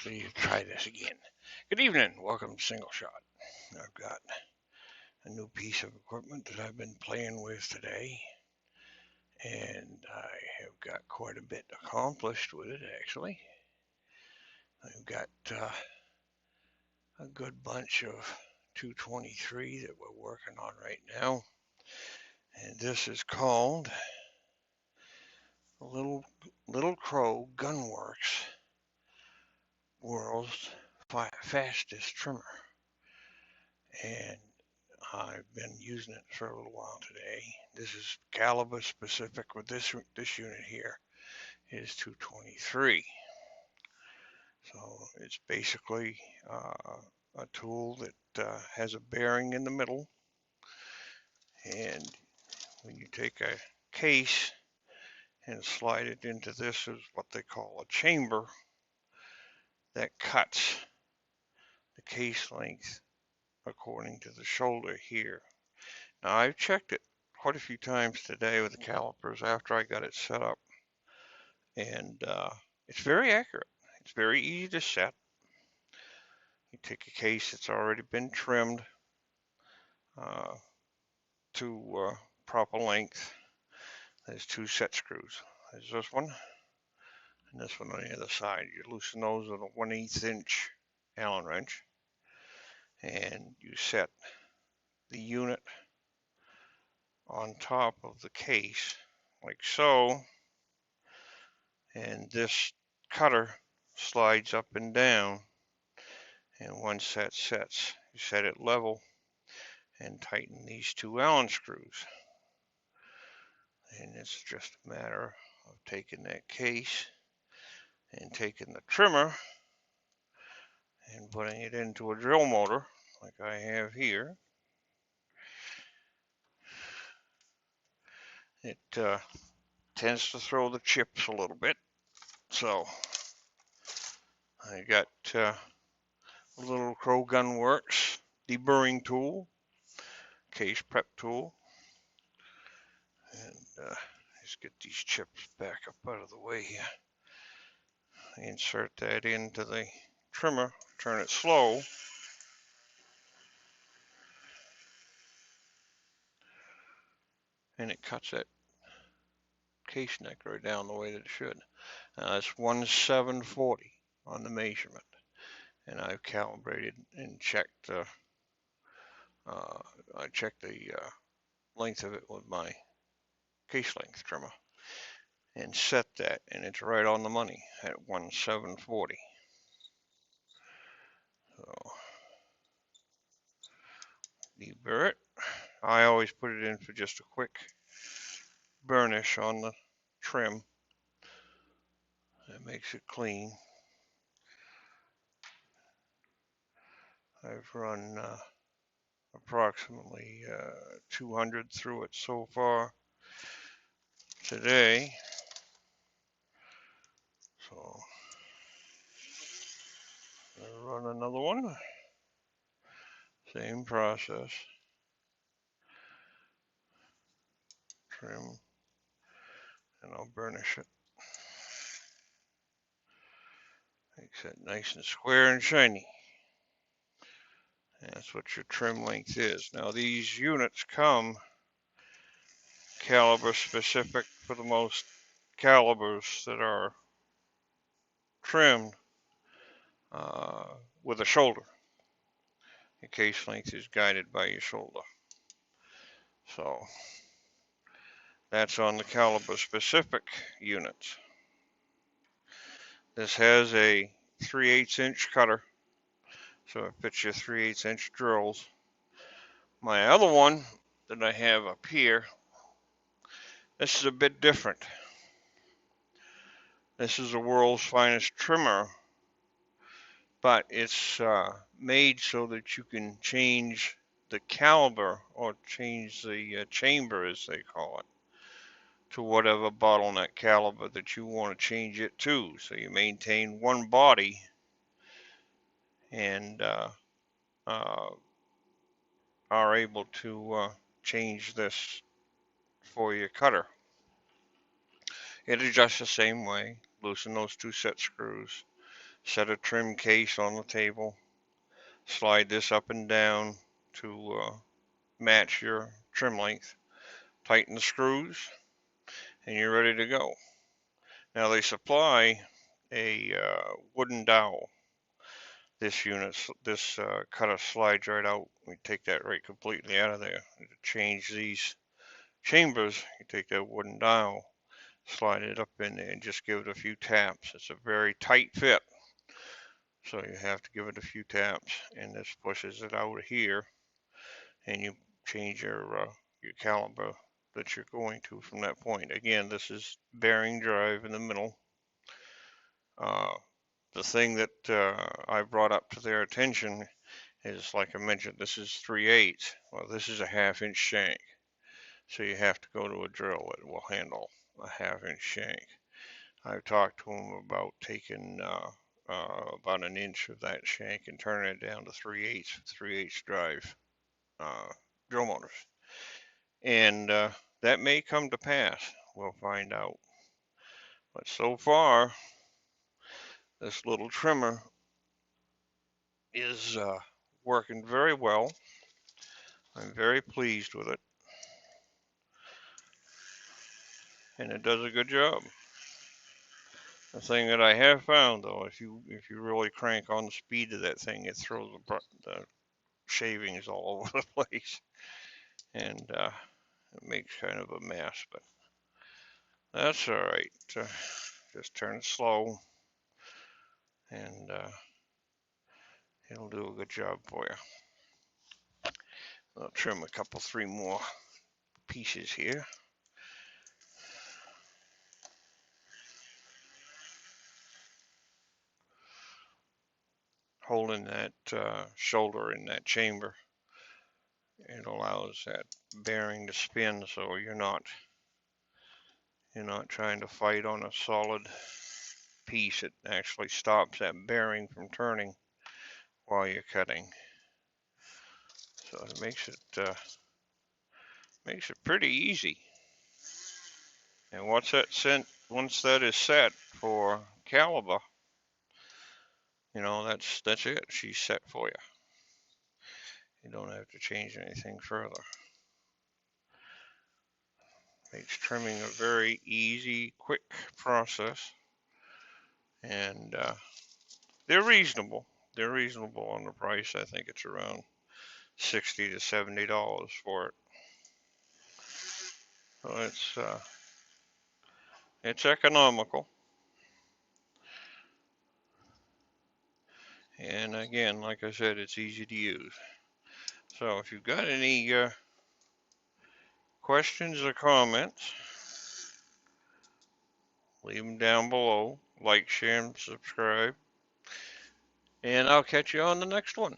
actually try this again. Good evening. Welcome to Single Shot. I've got a new piece of equipment that I've been playing with today, and I have got quite a bit accomplished with it, actually. I've got a good bunch of 223 that we're working on right now, and this is called Little Crow Gunworks World's Fastest Trimmer. And I've been using it for a little while today. This is caliber specific with this unit here is 223. So it's basically a tool that has a bearing in the middle, and when you take a case and slide it into this is what they call a chamber that cuts the case length according to the shoulder here. Now I've checked it quite a few times today with the calipers after I got it set up, and it's very accurate. It's very easy to set. You take a case that's already been trimmed to proper length. There's two set screws. There's this one and this one on the other side. You loosen those with a 1/8 inch Allen wrench, and you set the unit on top of the case like so, and this cutter slides up and down, and once that sets, you set it level and tighten these two Allen screws. And it's just a matter of taking that case and taking the trimmer and putting it into a drill motor like I have here. It tends to throw the chips a little bit, so I got Little Crow Gunworks deburring tool, case prep tool, and just get these chips back up out of the way here. Insert that into the trimmer, turn it slow, and it cuts that case neck right down the way that it should. That's 1740 on the measurement, and I've calibrated and checked. I checked the length of it with my case length trimmer and set that, and it's right on the money at 1740. So deburr it. I always put it in for just a quick burnish on the trim. That makes it clean. I've run approximately 200 through it so far today. So I'll run another one. Same process. Trim, and I'll burnish it. Makes it nice and square and shiny. And that's what your trim length is. Now these units come caliber specific for the most calibers that are trimmed with a shoulder. Your case length is guided by your shoulder. So that's on the caliber specific units. This has a 3/8 inch cutter, so it fits your 3/8 inch drills. My other one that I have up here, this is a bit different. This is the world's finest trimmer, but it's made so that you can change the caliber or change the chamber, as they call it, to whatever bottleneck caliber that you want to change it to. So you maintain one body and are able to change this for your cutter. It adjusts the same way. Loosen those two set screws, set a trim case on the table, slide this up and down to match your trim length, tighten the screws, and you're ready to go. Now they supply a wooden dowel. This cutter slides right out. We take that right completely out of there. To change these chambers, you take that wooden dowel, slide it up in there, and just give it a few taps. It's a very tight fit, so you have to give it a few taps, and this pushes it out of here, and you change your caliber that you're going to from that point. Again, this is bearing drive in the middle. The thing that I brought up to their attention is, like I mentioned, this is 3/8. Well, this is a 1/2 inch shank. So you have to go to a drill that will handle a 1/2 inch shank. I've talked to them about taking about an inch of that shank and turning it down to 3/8 drive drill motors. And that may come to pass. We'll find out. But so far, this little trimmer is working very well. I'm very pleased with it, and it does a good job. The thing that I have found, though, if you really crank on the speed of that thing, it throws the shavings all over the place, and it makes kind of a mess. But that's all right. Just turn it slow, and it'll do a good job for you. I'll trim a couple, 3 more pieces here. Holding that shoulder in that chamber, it allows that bearing to spin, so you're not trying to fight on a solid piece. It actually stops that bearing from turning while you're cutting, so it makes it pretty easy. And once that is set for caliber, that's it. She's set for you. You don't have to change anything further. Makes trimming a very easy, quick process, and they're reasonable. They're reasonable on the price. I think it's around $60 to $70 for it. So it's economical. And again, like I said, it's easy to use. So if you've got any questions or comments, leave them down below. Like, share, and subscribe. And I'll catch you on the next one.